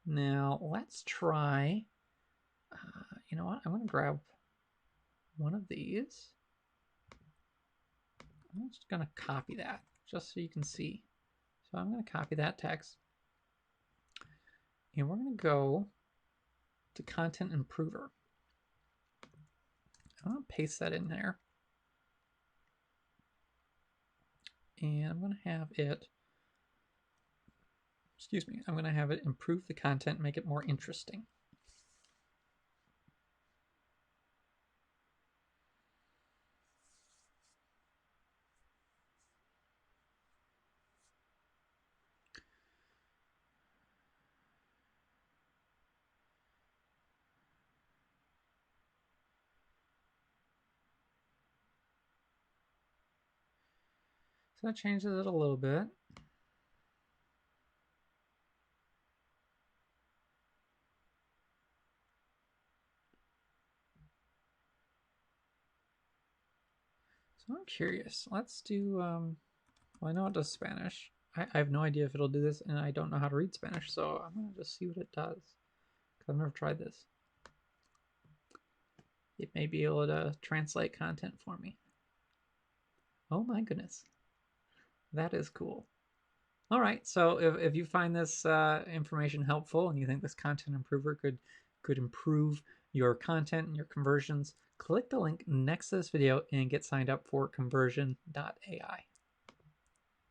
Now let's try, you know what, I'm going to grab one of these. I'm just going to copy that just so you can see. So I'm going to copy that text. And we're going to go to Content Improver. I'm going to paste that in there. And I'm going to have it, I'm going to have it improve the content, make it more interesting. So that changes it a little bit. So I'm curious. Let's do, well, I know it does Spanish. I have no idea if it'll do this, and I don't know how to read Spanish, so I'm going to just see what it does, because I've never tried this. It may be able to translate content for me. Oh my goodness. That is cool. All right, so if you find this information helpful and you think this content improver could improve your content and your conversions, click the link next to this video and get signed up for conversion.ai.